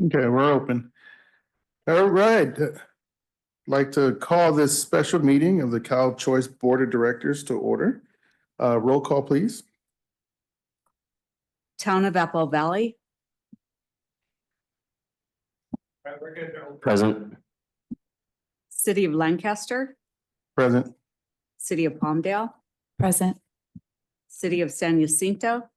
Okay, we're open. All right. Like to call this special meeting of the CalChoice Board of Directors to order. Roll call, please. Town of Apple Valley, Present. City of Lancaster, Present. City of Palmdale, Present. City of San Jacinto,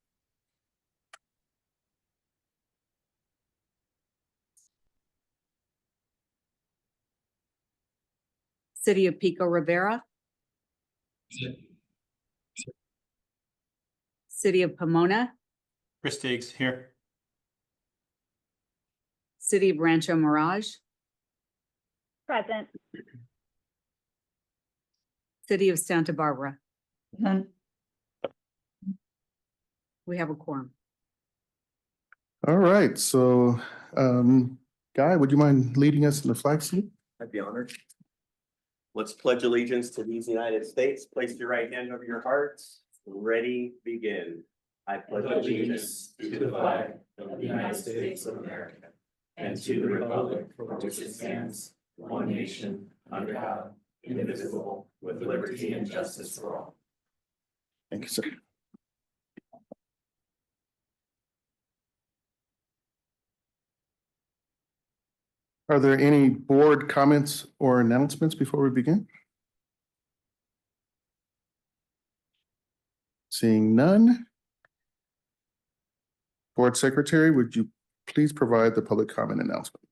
City of Pico Rivera, City of Pomona, Chris Diggs here. City of Rancho Mirage, Present. City of Santa Barbara. None. We have a quorum. All right, so Guy, would you mind leading us in the flag salute? I'd be honored. Let's pledge allegiance to these United States. Place your right hand over your hearts. Ready, begin. I pledge allegiance to the flag of the United States of America and to the republic for which it stands, one nation, under God, indivisible, with liberty and justice for all. Thank you, sir. Are there any board comments or announcements before we begin? Seeing none. Board Secretary, would you please provide the public comment announcement?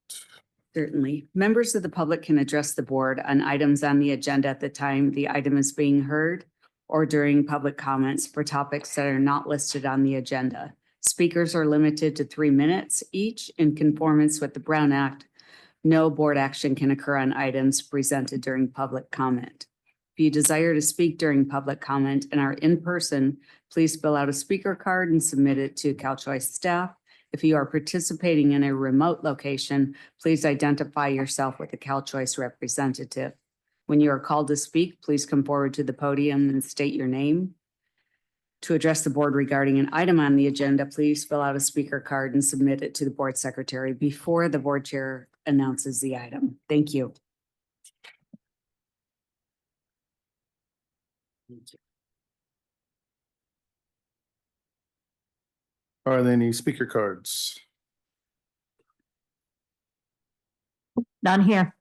Certainly. Members of the public can address the board on items on the agenda at the time the item is being heard or during public comments for topics that are not listed on the agenda. Speakers are limited to 3 minutes each in conformance with the Brown Act. No board action can occur on items presented during public comment. If you desire to speak during public comment and are in person, please fill out a speaker card and submit it to CalChoice staff. If you are participating in a remote location, please identify yourself with a CalChoice representative. When you are called to speak, please come forward to the podium and state your name. To address the board regarding an item on the agenda, please fill out a speaker card and submit it to the board secretary before the board chair announces the item. Thank you. Are there any speaker cards? None here.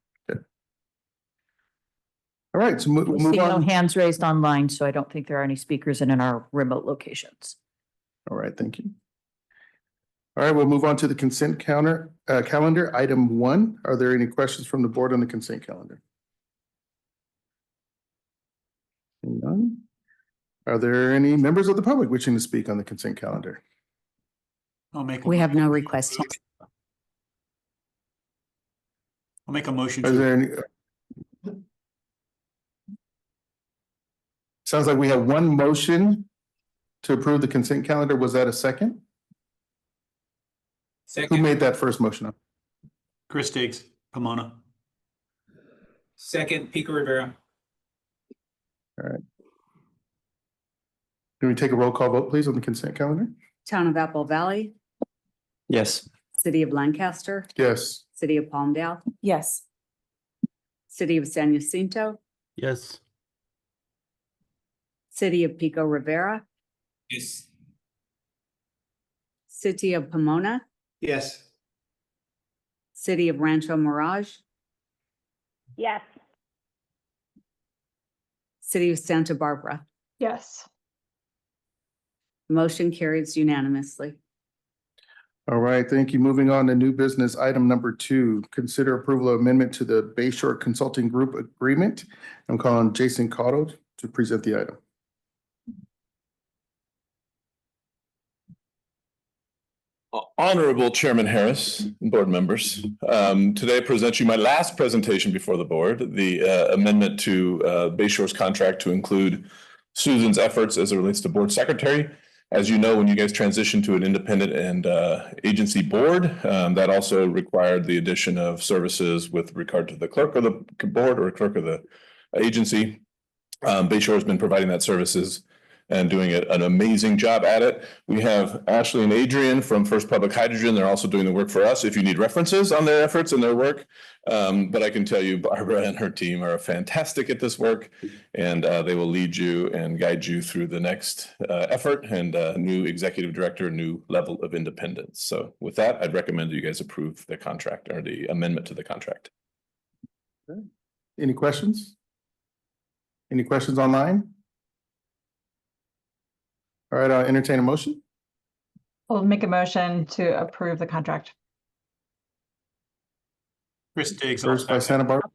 All right, so We move see no on. hands raised online, so I don't think there are any speakers in our remote locations. All right, thank you. All right, we'll move on to the consent calendar. Item 1, are there any questions from the board on the consent calendar? None. Are there any members of the public wishing to speak on the consent calendar? We have no requests. I'll make a motion Are to, there any? Sounds like we have one motion to approve the consent calendar. Was that a second? Who second, made that first motion? Chris Diggs, Pomona. Second, Pico Rivera. Can we take a roll call vote, please, on the consent calendar? Town of Apple Valley, Yes. City of Lancaster, Yes. City of Palmdale, Yes. City of San Jacinto, Yes. City of Pico Rivera, Yes. City of Pomona, Yes. City of Rancho Mirage, Yes. City of Santa Barbara. Yes. Motion carries unanimously. All right, thank you. Moving on to new business, item number 2, consider approval of amendment to the Bayshore Consulting Group Agreement. I'm calling Jason Cotto to present the item. Honorable Chairman Harris and board members, today I present you my last presentation before the board, the amendment to Bayshore's contract to include Susan's efforts as it relates to board secretary. As you know, when you guys transition to an independent and agency board, that also required the addition of services with regard to the clerk of the board or clerk of the agency. Bayshore has been providing that services and doing an amazing job at it. We have Ashley and Adrian from First Public Hydrogen. They're also doing the work for us if you need references on their efforts and their work. But I can tell you Barbara and her team are fantastic at this work, and they will lead you and guide you through the next effort and new executive director, new level of independence. So with that, I'd recommend you guys approve the contract or the amendment to the contract. Any questions? Any questions online? All right, I'll entertain a motion. We'll make a motion to approve the contract. Chris Diggs. First by Santa Barbara.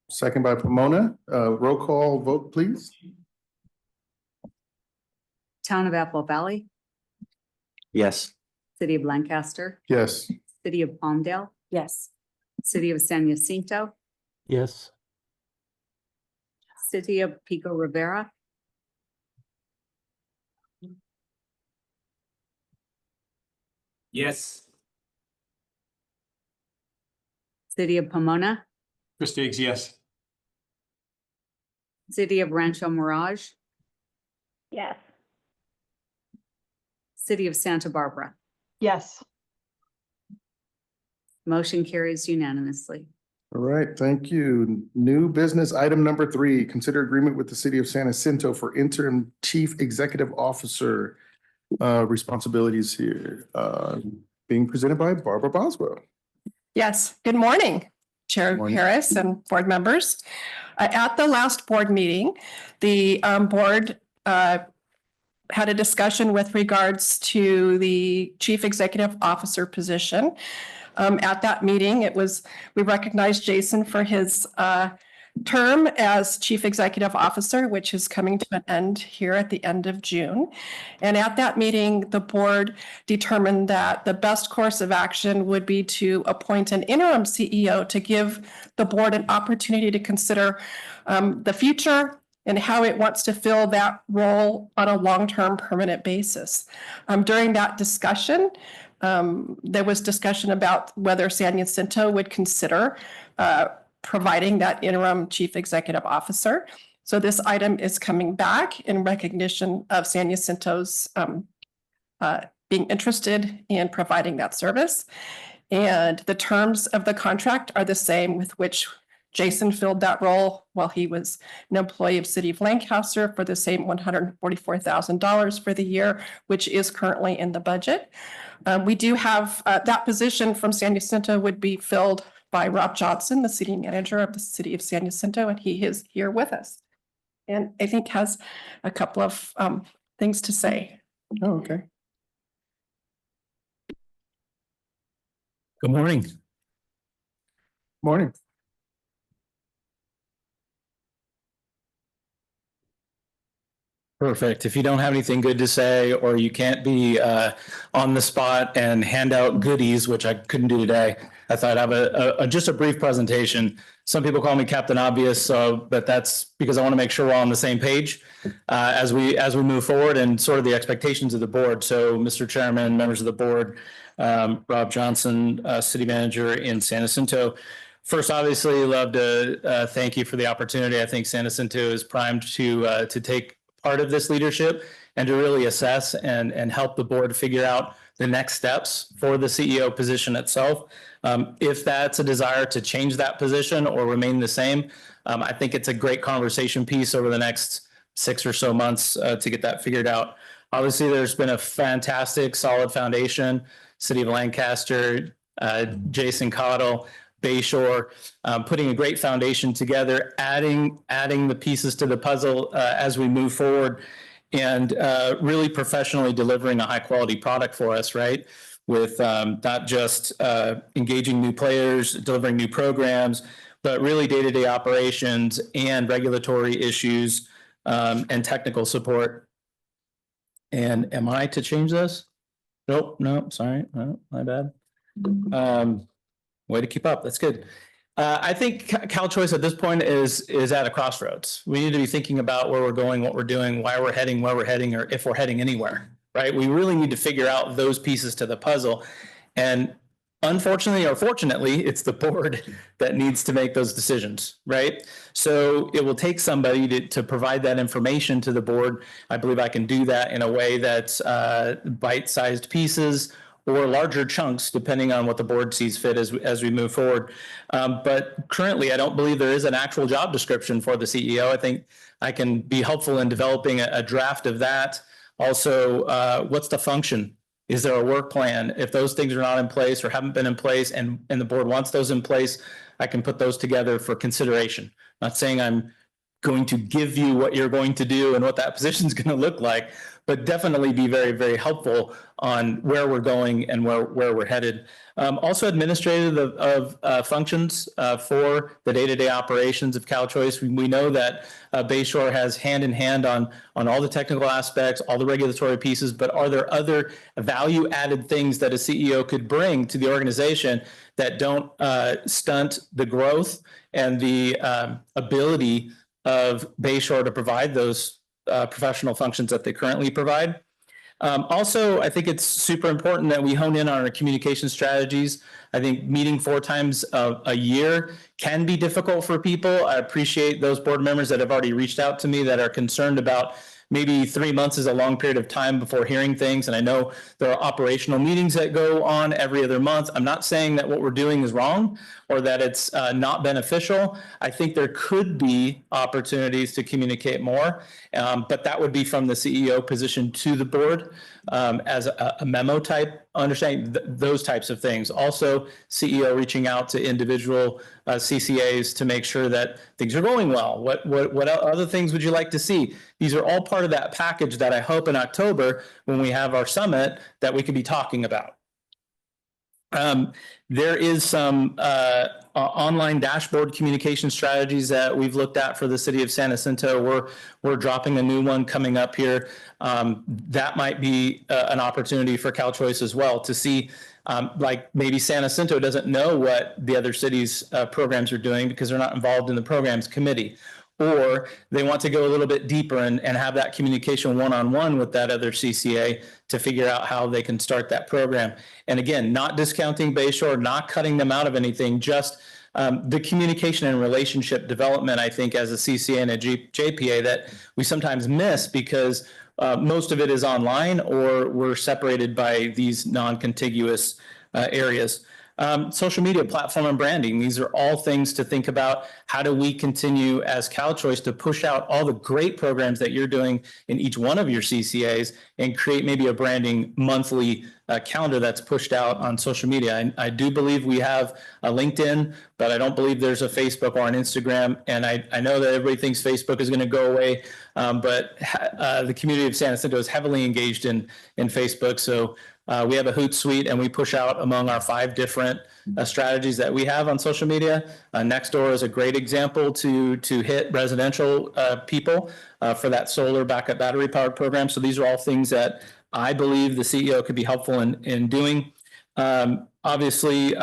Second by Pomona. Roll call vote, please. Town of Apple Valley, Yes. City of Lancaster, Yes. City of Palmdale, Yes. City of San Jacinto, Yes. City of Pico Rivera, Yes. City of Pomona, Chris Diggs, yes. City of Rancho Mirage, Yes. City of Santa Barbara. Yes. Motion carries unanimously. All right, thank you. New business item number 3, consider agreement with the City of San Jacinto for interim chief executive officer responsibilities here. Being presented by Barbara Boswell. Yes, good morning, Chair Morning. Harris and board members. At the last board meeting, the board had a discussion with regards to the chief executive officer position. At that meeting, we recognized Jason for his term as chief executive officer, which is coming to an end here at the end of June. And at that meeting, the board determined that the best course of action would be to appoint an interim CEO to give the board an opportunity to consider the future and how it wants to fill that role on a long-term permanent basis. During that discussion, there was discussion about whether San Jacinto would consider providing that interim chief executive officer. So this item is coming back in recognition of San Jacinto's being interested in providing that service. And the terms of the contract are the same with which Jason filled that role while he was an employee of City of Lancaster for the same $144,000 for the year, which is currently in the budget. We do have that position from San Jacinto would be filled by Rob Johnson, the city manager of the City of San Jacinto, and he is here with us. And I think has a couple of things to say. Oh, okay. Good morning. Morning. Perfect. If you don't have anything good to say, or you can't be on the spot and hand out goodies, which I couldn't do today, I thought I'd have just a brief presentation. Some people call me Captain Obvious, but that's because I want to make sure we're all on the same page as we move forward and sort of the expectations of the board. So, Mr. Chairman, members of the board, Rob Johnson, City Manager in San Jacinto. First, obviously, love to thank you for the opportunity. I think San Jacinto is primed to take part of this leadership and to really assess and help the board figure out the next steps for the CEO position itself. If that's a desire to change that position or remain the same, I think it's a great conversation piece over the next 6 or so months to get that figured out. Obviously, there's been a fantastic, solid foundation. City of Lancaster, Jason Cottle, Bayshore, putting a great foundation together, adding the pieces to the puzzle as we move forward, and really professionally delivering a high quality product for us, right? With not just engaging new players, delivering new programs, but really day-to-day operations and regulatory issues and technical support. And am I to change this? Nope, no, sorry, no, my bad. Way to keep up. That's good. I think CalChoice at this point is at a crossroads. We need to be thinking about where we're going, what we're doing, why we're heading, where we're heading, or if we're heading anywhere, right? We really need to figure out those pieces to the puzzle. And Unfortunately or fortunately, it's the board that needs to make those decisions, right? So it will take somebody to provide that information to the board. I believe I can do that in a way that's bite-sized pieces or larger chunks, depending on what the board sees fit as we move forward. But currently, I don't believe there is an actual job description for the CEO. I think I can be helpful in developing a draft of that. Also, what's the function? Is there a work plan? If those things are not in place or haven't been in place and the board wants those in place, I can put those together for consideration. Not saying I'm going to give you what you're going to do and what that position is going to look like, but definitely be very, very helpful on where we're going and where we're headed. Also administrative of functions for the day-to-day operations of CalChoice. We know that Bayshore has hand in hand on all the technical aspects, all the regulatory pieces, but are there other value-added things that a CEO could bring to the organization that don't stunt the growth and the ability of Bayshore to provide those professional functions that they currently provide? Also, I think it's super important that we hone in on our communication strategies. I think meeting 4 times a year can be difficult for people. I appreciate those board members that have already reached out to me that are concerned about maybe 3 months is a long period of time before hearing things. And I know there are operational meetings that go on every other month. I'm not saying that what we're doing is wrong or that it's not beneficial. I think there could be opportunities to communicate more, but that would be from the CEO position to the board as a memo type, understanding those types of things. Also, CEO reaching out to individual CCAs to make sure that things are going well. What other things would you like to see? These are all part of that package that I hope in October, when we have our summit, that we could be talking about. There is some online dashboard communication strategies that we've looked at for the city of San Jacinto. We're dropping a new one coming up here. That might be an opportunity for CalChoice as well to see, like maybe San Jacinto doesn't know what the other cities' programs are doing because they're not involved in the programs committee. Or they want to go a little bit deeper and have that communication one-on-one with that other CCA to figure out how they can start that program. And again, not discounting Bayshore, not cutting them out of anything, just the communication and relationship development, I think, as a CCA and a JPA that we sometimes miss because most of it is online or we're separated by these non-contiguous areas. Social media platform and branding. These are all things to think about. How do we continue as CalChoice to push out all the great programs that you're doing in each one of your CCAs and create maybe a branding monthly calendar that's pushed out on social media? I do believe we have a LinkedIn, but I don't believe there's a Facebook or an Instagram. And I know that everybody thinks Facebook is going to go away, but the community of San Jacinto is heavily engaged in Facebook. So we have a Hootsuite and we push out among our 5 different strategies that we have on social media. Nextdoor is a great example to hit residential people for that solar backup battery powered program. So these are all things that I believe the CEO could be helpful in doing. Obviously,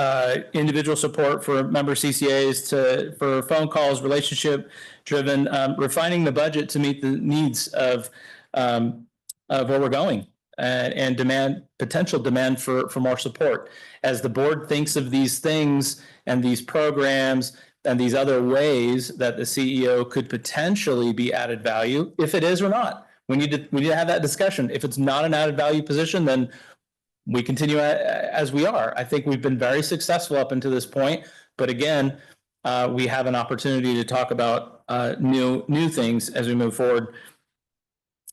individual support for member CCAs for phone calls, relationship driven, refining the budget to meet the needs of where we're going. And potential demand for more support. As the board thinks of these things and these programs and these other ways that the CEO could potentially be added value, if it is or not, we need to have that discussion. If it's not an added value position, then we continue as we are. I think we've been very successful up until this point, but again, we have an opportunity to talk about new things as we move forward.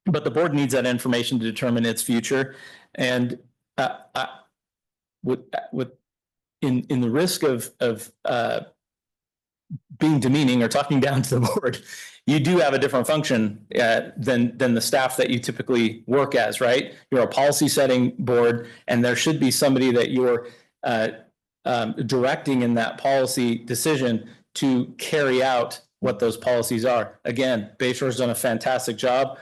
But the board needs that information to determine its future. And in the risk of being demeaning or talking down to the board, you do have a different function than the staff that you typically work as, right? You're a policy setting board, and there should be somebody that you're directing in that policy decision to carry out what those policies are. Again, Bayshore's done a fantastic job.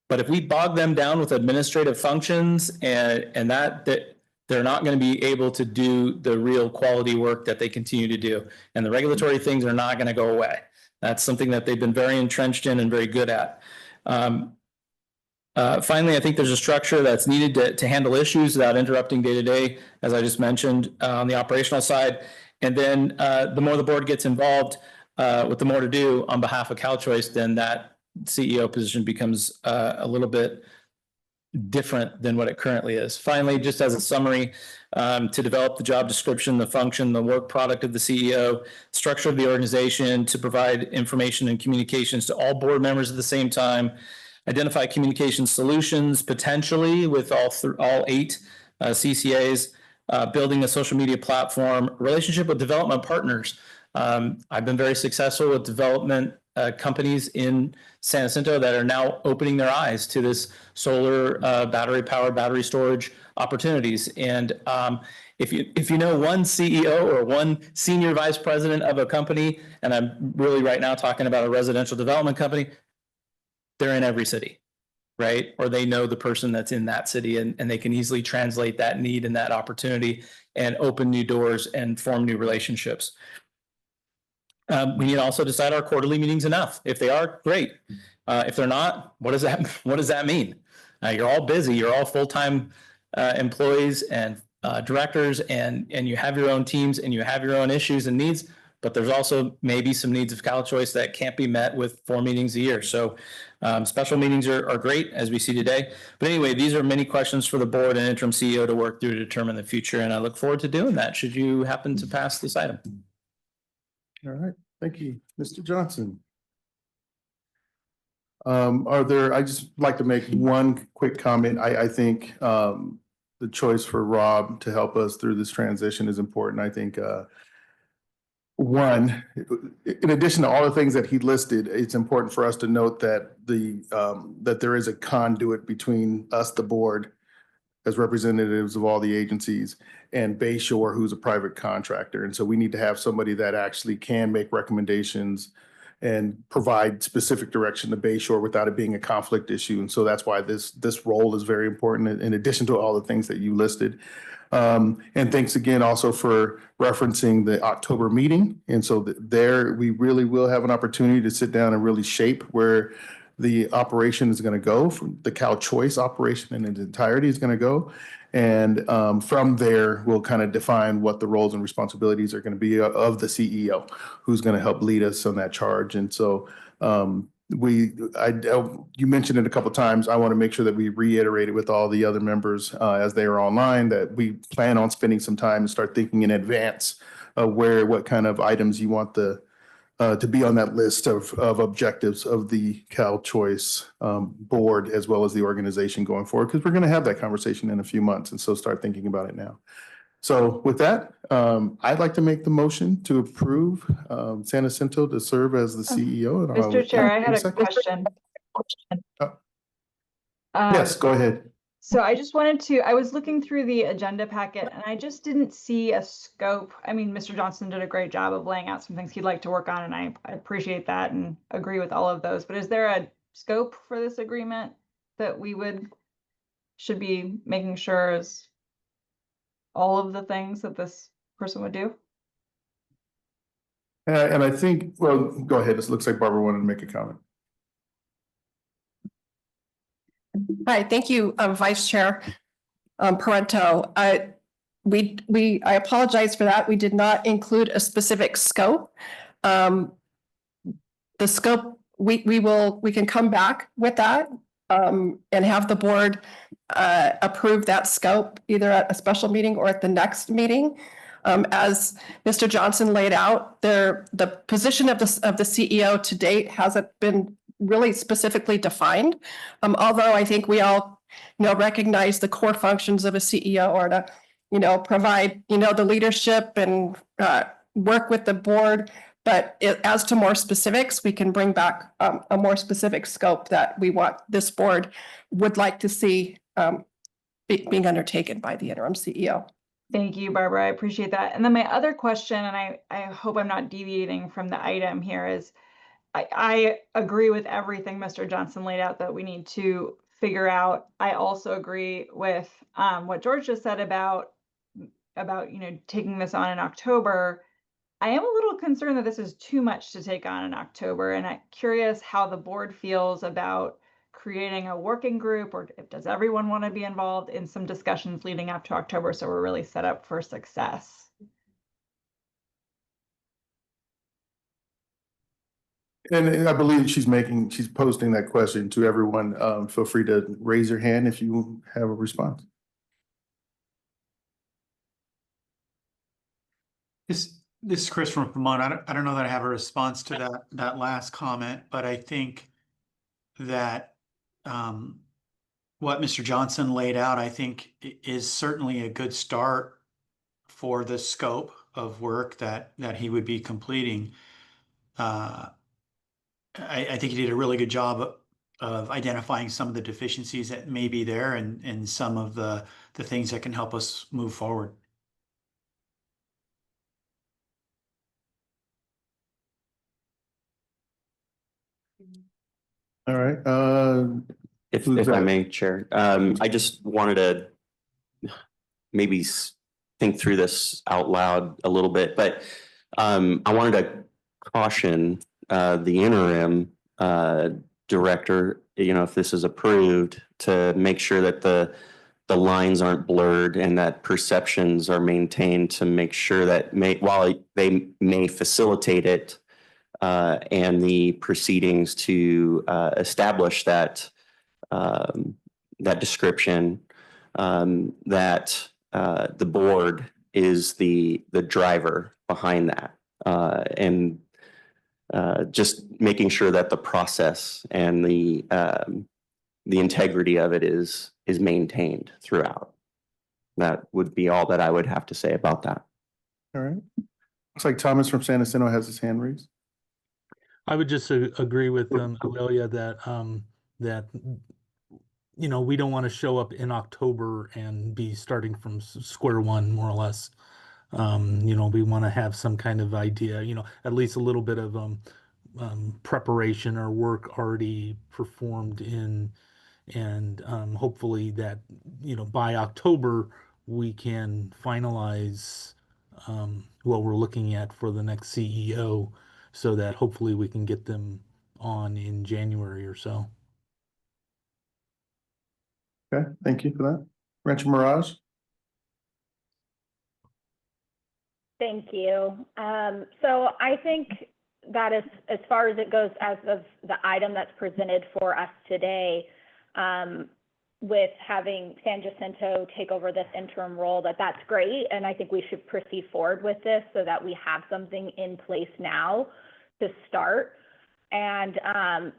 But if we bog them down with administrative functions and that they're not going to be able to do the real quality work that they continue to do. And the regulatory things are not going to go away. That's something that they've been very entrenched in and very good at. Finally, I think there's a structure that's needed to handle issues without interrupting day to day, as I just mentioned, on the operational side. And then the more the board gets involved with the more to do on behalf of CalChoice, then that CEO position becomes a little bit different than what it currently is. Finally, just as a summary, to develop the job description, the function, the work product of the CEO, structure of the organization, to provide information and communications to all board members at the same time, identify communication solutions potentially with all 8 CCAs, building a social media platform, relationship with development partners. I've been very successful with development companies in San Jacinto that are now opening their eyes to this solar battery-powered battery storage opportunities. And if you know one CEO or one senior vice president of a company, and I'm really right now talking about a residential development company, they're in every city, right? Or they know the person that's in that city, and they can easily translate that need and that opportunity and open new doors and form new relationships. We need to also decide our quarterly meetings enough. If they are, great. If they're not, what does that mean? You're all busy. You're all full-time employees and directors, and you have your own teams and you have your own issues and needs. But there's also maybe some needs of CalChoice that can't be met with 4 meetings a year. So special meetings are great, as we see today. But anyway, these are many questions for the board and interim CEO to work through to determine the future. And I look forward to doing that should you happen to pass this item. All right, thank you. Mr. Johnson. I just like to make one quick comment. I think the choice for Rob to help us through this transition is important. I think one, in addition to all the things that he listed, it's important for us to note that that there is a conduit between us, the board, as representatives of all the agencies, and Bayshore, who's a private contractor. And so we need to have somebody that actually can make recommendations and provide specific direction to Bayshore without it being a conflict issue. And so that's why this role is very important, in addition to all the things that you listed. And thanks again also for referencing the October meeting. And so there we really will have an opportunity to sit down and really shape where the operation is going to go, from the CalChoice operation in its entirety is going to go. And from there, we'll kind of define what the roles and responsibilities are going to be of the CEO, who's going to help lead us on that charge. And so you mentioned it a couple of times. I want to make sure that we reiterate it with all the other members as they are online, that we plan on spending some time and start thinking in advance of what kind of items you want to be on that list of objectives of the CalChoice board, as well as the organization going forward, because we're going to have that conversation in a few months. And so start thinking about it now. So with that, I'd like to make the motion to approve San Jacinto to serve as the CEO. And Mr. Chair, I had a question. Yes, go ahead. So I just I was looking through the agenda packet and I just didn't see a scope. I mean, Mr. Johnson did a great job of laying out some things he'd like to work on, and I appreciate that and agree with all of those. But is there a scope for this agreement that we should be making sure is all of the things that this person would do? And I think, well, go ahead. This looks like Barbara wanted to make a comment. Hi, thank you, Vice Chair Parento. I apologize for that. We did not include a specific scope. The scope, we can come back with that and have the board approve that scope either at a special meeting or at the next meeting. As Mr. Johnson laid out, the position of the CEO to date hasn't been really specifically defined. Although I think we all, recognize the core functions of a CEO are to, provide, the leadership and work with the board. But as to more specifics, we can bring back a more specific scope that we want this board would like to see being undertaken by the interim CEO. Thank you, Barbara. I appreciate that. And then my other question, and I hope I'm not deviating from the item here, is I agree with everything Mr. Johnson laid out that we need to figure out. I also agree with what George just said about taking this on in October. I am a little concerned that this is too much to take on in October, and I'm curious how the board feels about creating a working group, or does everyone want to be involved in some discussions leading up to October, so we're really set up for success. And I believe she's posting that question to everyone. Feel free to raise your hand if you have a response. This is Chris from Vermont. I don't know that I have a response to that last comment, but I think that what Mr. Johnson laid out, I think is certainly a good start for the scope of work that he would be completing. I think he did a really good job of identifying some of the deficiencies that may be there and some of the things that can help us move forward. All right. If Who's I that? may, Chair, I just wanted to maybe think through this out loud a little bit, but I wanted to caution the interim director, if this is approved, to make sure that the lines aren't blurred and that perceptions are maintained, to make sure that while they may facilitate it and the proceedings to establish that that description, that the board is the driver behind that, and just making sure that the process and the integrity of it is maintained throughout. That would be all that I would have to say about that. All right. Looks like Thomas from San Jacinto has his hand raised. I would just agree with Aurelia that we don't want to show up in October and be starting from square one, more or less. We want to have some kind of idea, at least a little bit of preparation or work already performed in, and hopefully that by October we can finalize what we're looking at for the next CEO, so that hopefully we can get them on in January or so. Okay, thank you for that. Rancho Mirage? Thank you. So I think that is, as far as it goes, as of the item that's presented for us today, with having San Jacinto take over this interim role, that's great. And I think we should proceed forward with this so that we have something in place now to start. And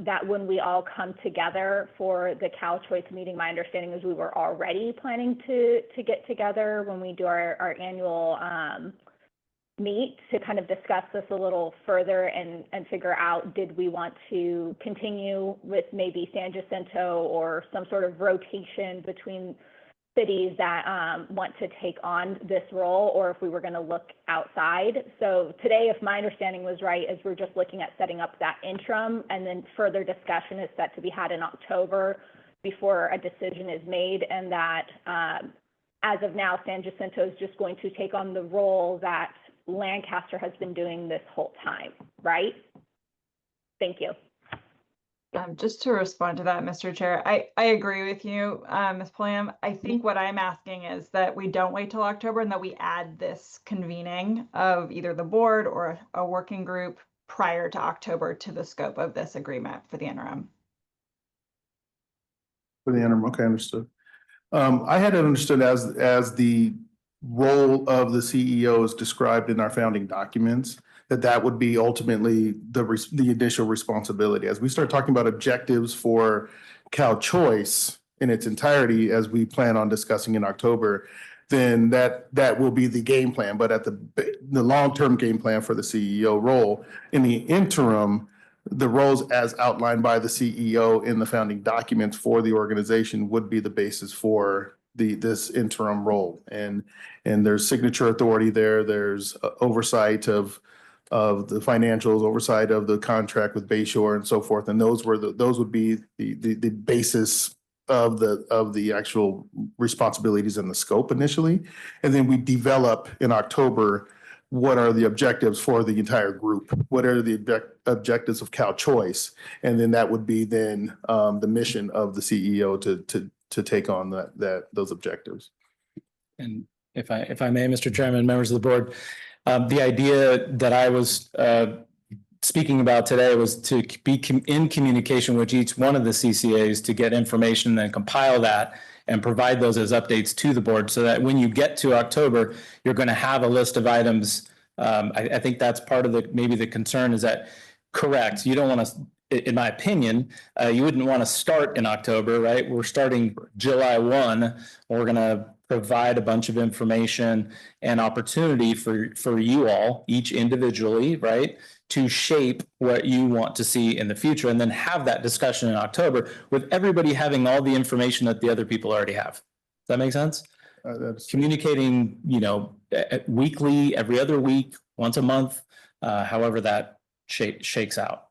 that when we all come together for the CalChoice meeting, my understanding is we were already planning to get together when we do our annual meet to kind of discuss this a little further and figure out, did we want to continue with maybe San Jacinto or some sort of rotation between cities that want to take on this role, or if we were going to look outside. So today, if my understanding was right, is we're just looking at setting up that interim, and then further discussion is set to be had in October before a decision is made, and that as of now, San Jacinto is just going to take on the role that Lancaster has been doing this whole time, right? Thank you. Just to respond to that, Mr. Chair, I agree with you, Ms. Pulliam. I think what I'm asking is that we don't wait till October and that we add this convening of either the board or a working group prior to October to the scope of this agreement for the interim. For the interim, okay, understood. I had it understood as the role of the CEO is described in our founding documents, that would be ultimately the initial responsibility. As we start talking about objectives for CalChoice in its entirety, as we plan on discussing in October, then that will be the game plan. But at the long-term game plan for the CEO role, in the interim, the roles as outlined by the CEO in the founding documents for the organization would be the basis for this interim role. And there's signature authority there. There's oversight of the financials, oversight of the contract with Bayshore and so forth. And those would be the basis of the actual responsibilities and the scope initially. And then we develop in October what are the objectives for the entire group? What are the objectives of CalChoice? And then that would be then the mission of the CEO to take on those objectives. And if I may, Mr. Chairman, members of the board, the idea that I was speaking about today was to be in communication with each one of the CCAs to get information and compile that and provide those as updates to the board so that when you get to October, you're going to have a list of items. I think that's part of maybe the concern is that, correct, you don't want to, in my opinion, you wouldn't want to start in October, right? We're starting July 1. We're going to provide a bunch of information and opportunity for you all, each individually, right, to shape what you want to see in the future, and then have that discussion in October with everybody having all the information that the other people already have. Does that make sense? Communicating, weekly, every other week, once a month, however that shakes out.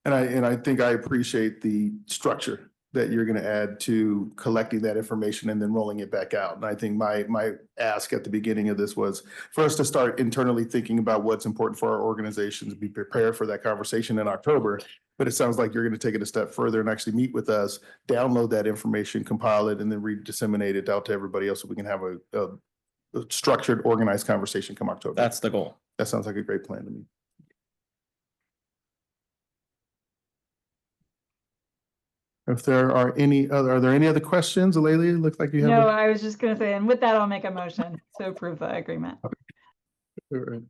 And I think I appreciate the structure that you're going to add to collecting that information and then rolling it back out. And I think my ask at the beginning of this was for us to start internally thinking about what's important for our organizations, be prepared for that conversation in October. But it sounds like you're going to take it a step further and actually meet with us, download that information, compile it, and then disseminate it out to everybody else so we can have a structured, organized conversation come October. That's the goal. That sounds like a great plan to me. If there are there any other questions? Alayli, it looks like you have. No, I was just gonna say, and with that, I'll make a motion to approve the agreement. We'll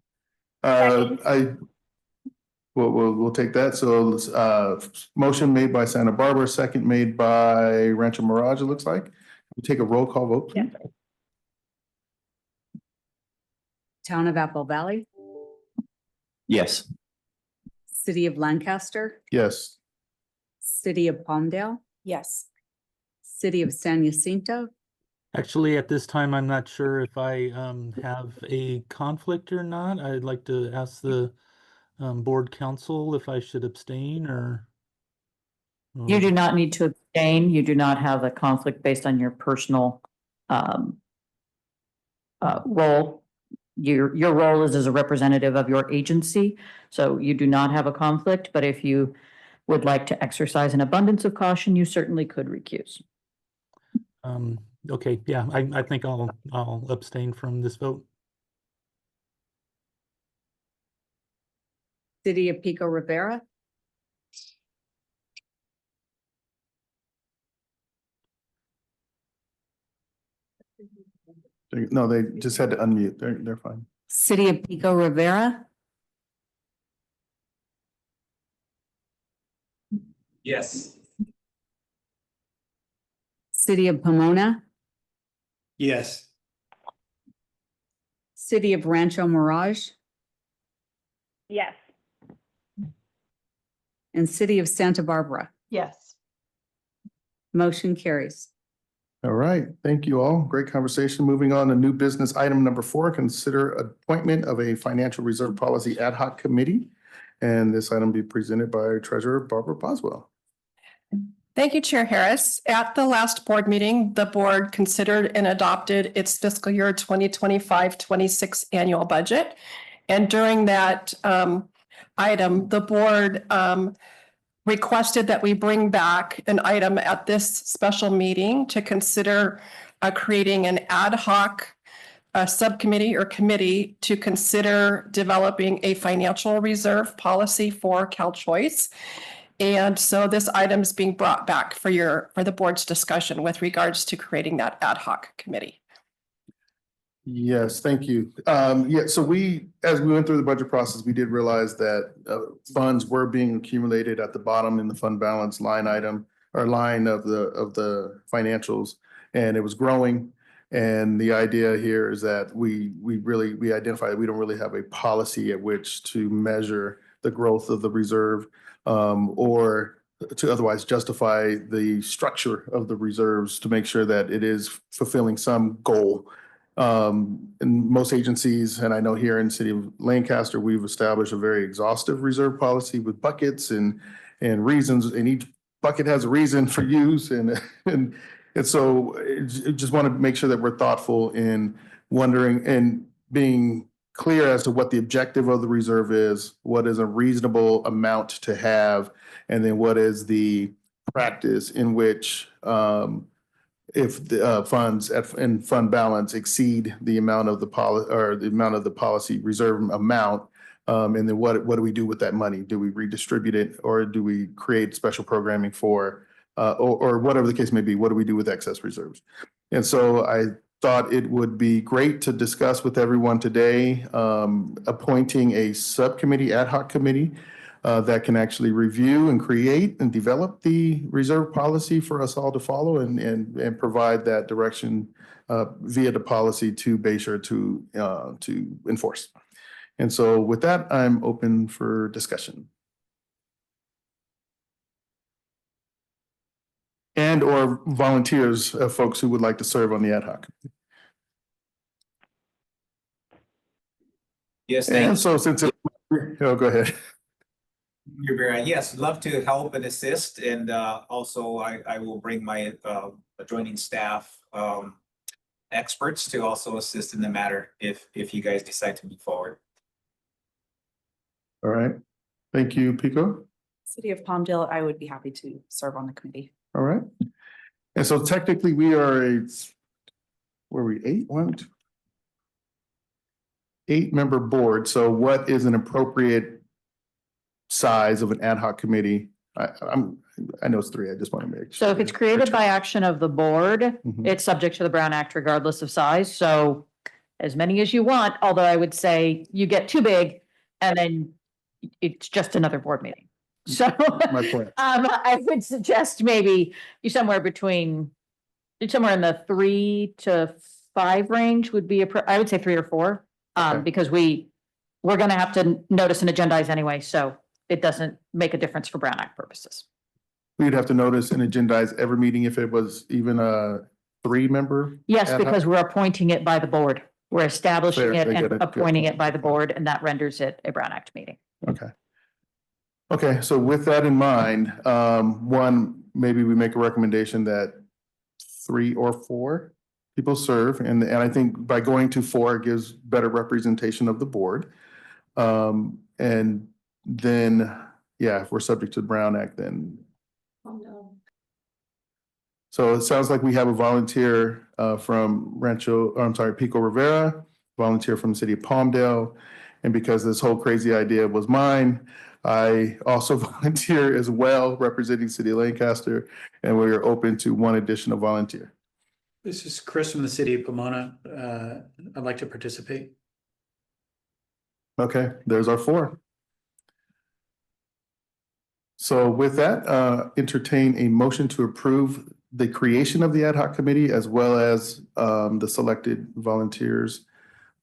take that. So motion made by Santa Barbara, second made by Rancho Mirage, it looks like. We'll take a roll call vote, please. Town of Apple Valley, Yes. City of Lancaster, Yes. City of Palmdale, Yes. City of San Jacinto, Actually, at this time, I'm not sure if I have a conflict or not. I'd like to ask the board counsel if I should abstain or. You do not need to abstain. You do not have a conflict based on your personal role. Your role is as a representative of your agency, so you do not have a conflict, but if you would like to exercise an abundance of caution, you certainly could recuse. Okay, yeah, I think I'll abstain from this vote. City of Pico Rivera, No, they just had to unmute. They're fine. City of Pico Rivera, Yes. City of Pomona, Yes. City of Rancho Mirage, Yes. and City of Santa Barbara. Yes. Motion carries. All right, thank you all. Great conversation. Moving on to new business item number 4, consider appointment of a financial reserve policy ad hoc committee. And this item be presented by Treasurer Barbara Boswell. Thank you, Chair Harris. At the last board meeting, the board considered and adopted its fiscal year 2025-26 annual budget. And during that item, the board requested that we bring back an item at this special meeting to consider creating an ad hoc subcommittee or committee to consider developing a financial reserve policy for CalChoice. And so this item is being brought back for the board's discussion with regards to creating that ad hoc committee. Yes, thank you. So as we went through the budget process, we did realize that funds were being accumulated at the bottom in the fund balance line item or line of the financials, and it was growing. And the idea here is that we identify that we don't really have a policy at which to measure the growth of the reserve or to otherwise justify the structure of the reserves to make sure that it is fulfilling some goal. In most agencies, and I know here in the city of Lancaster, we've established a very exhaustive reserve policy with buckets and reasons, and each bucket has a reason for use. And so just want to make sure that we're thoughtful in wondering and being clear as to what the objective of the reserve is, what is a reasonable amount to have, and then what is the practice in which if the funds in fund balance exceed the amount of the policy reserve amount, and then what do we do with that money? Do we redistribute it, or do we create special programming for, or whatever the case may be? What do we do with excess reserves? And so I thought it would be great to discuss with everyone today, appointing a subcommittee, ad hoc committee, that can actually review and create and develop the reserve policy for us all to follow and provide that direction via the policy to Bayshore to enforce. And so with that, I'm open for discussion. And or volunteers, folks who would like to serve on the ad hoc. Yes, And thank so since oh, go ahead. you, Vera. Yes, love to help and assist, and also I will bring my adjoining staff experts to also assist in the matter if you guys decide to move forward. All right. Thank you, Pico. City of Palmdale, I would be happy to serve on the committee. All right. And so technically we are were we 8? 8-member board. So what is an appropriate size of an ad hoc committee? I know it's 3. I just want to make sure. So if it's created by action of the board, Mhm. it's subject to the Brown Act regardless of size. So as many as you want, although I would say you get too big and then it's just another board meeting. So My point. I would suggest maybe you somewhere in the 3 to 5 range would be, I would say 3 or 4. Okay. Because we're going to have to notice and agendize anyway. So it doesn't make a difference for Brown Act purposes. We'd have to notice and agendize every meeting if it was even a 3-member. Yes, ad hoc? because we're appointing it by the board. We're establishing Fair, it I get and it. Good. appointing it by the board, and that renders it a Brown Act meeting. Okay. Okay, so with that in mind, one, maybe we make a recommendation that 3 or 4 people serve, and I think by going to 4, it gives better representation of the board. And then, yeah, if we're subject to the Brown Act, then. Oh, no. So it sounds like we have a volunteer from Pico Rivera, volunteer from the city of Palmdale. And because this whole crazy idea was mine, I also volunteer as well, representing City of Lancaster, and we are open to 1 additional volunteer. This is Chris from the city of Pomona. I'd like to participate. Okay, there's our 4. So with that, entertain a motion to approve the creation of the ad hoc committee as well as the selected volunteers.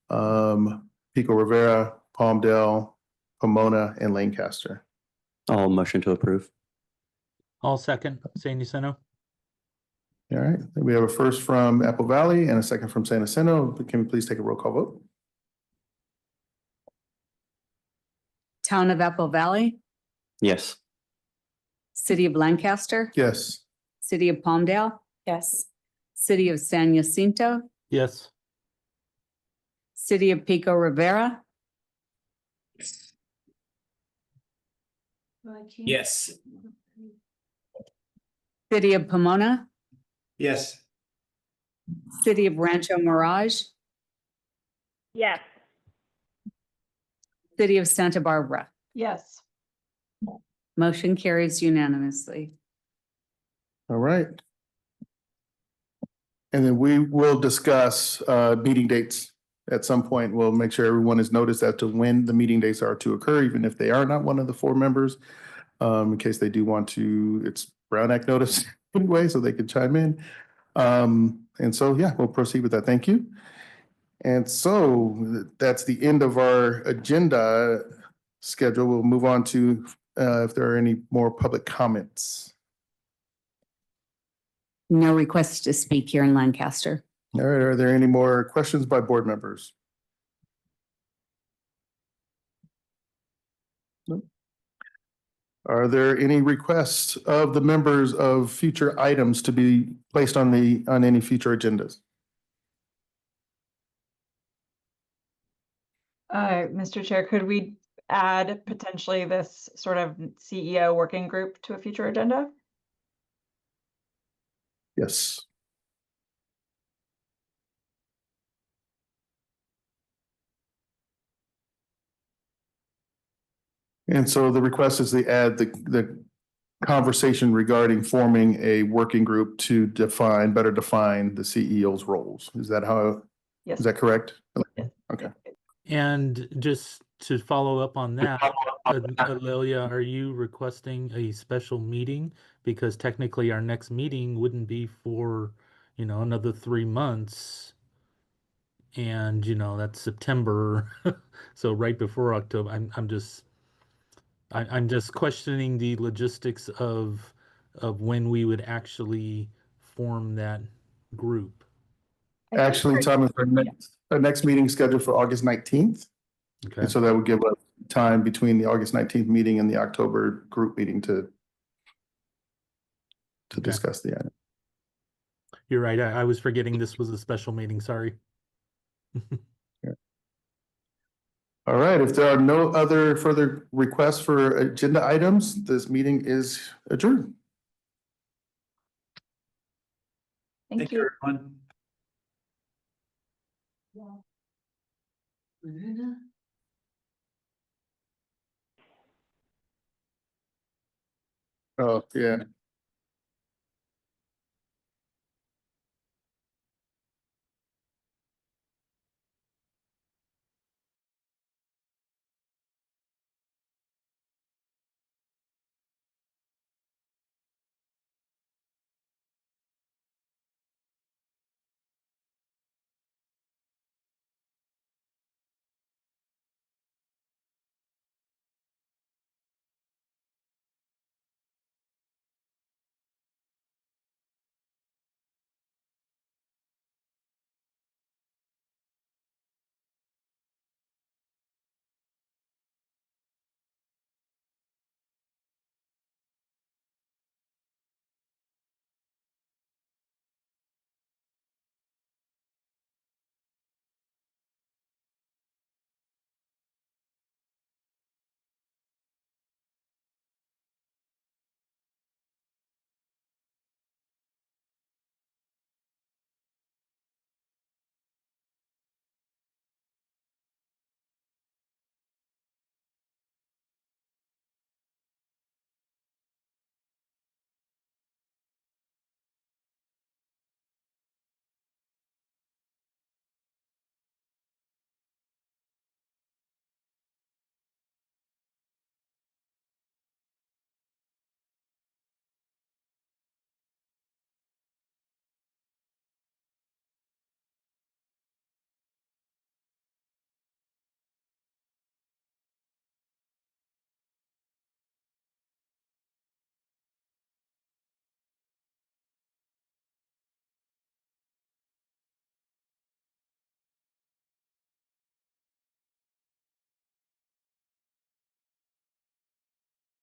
Pico Rivera, Palmdale, Pomona, and Lancaster. All motion to approve. All second, San Jacinto. All right, we have a first from Apple Valley and a second from San Jacinto. Can we please take a roll call vote? Town of Apple Valley, Yes. City of Lancaster, Yes. City of Palmdale, Yes. City of San Jacinto, Yes. City of Pico Rivera, Yes. City of Pomona, Yes. City of Rancho Mirage, Yes. City of Santa Barbara. Yes. Motion carries unanimously. All right. And then we will discuss meeting dates at some point. We'll make sure everyone is noticed as to when the meeting dates are to occur, even if they are not one of the 4 members. In case they do want to, it's Brown Act notice anyway, so they can chime in. And so, yeah, we'll proceed with that. Thank you. And so that's the end of our agenda schedule. We'll move on to if there are any more public comments. No requests to speak here in Lancaster. All right, are there any more questions by board members? No. Are there any requests of the members of future items to be placed on any future agendas? Mr. Chair, could we add potentially this sort of CEO working group to a future agenda? Yes. And so the request is to add the conversation regarding forming a working group to better define the CEO's roles. Is that Yes. is that correct? Yes. Okay. And just to follow up on that, Lelia, are you requesting a special meeting? Because technically our next meeting wouldn't be for, another 3 months. And, that's September. So right before October, I'm just questioning the logistics of when we would actually form that group. Actually, Thomas, our next meeting is scheduled for August 19th. Okay. And so that would give us time between the August 19th meeting and the October group meeting to Okay. discuss the item. You're right. I was forgetting this was a special meeting. Sorry. All right, if there are no other further requests for agenda items, this meeting is adjourned. Thank you. everyone. Oh, yeah.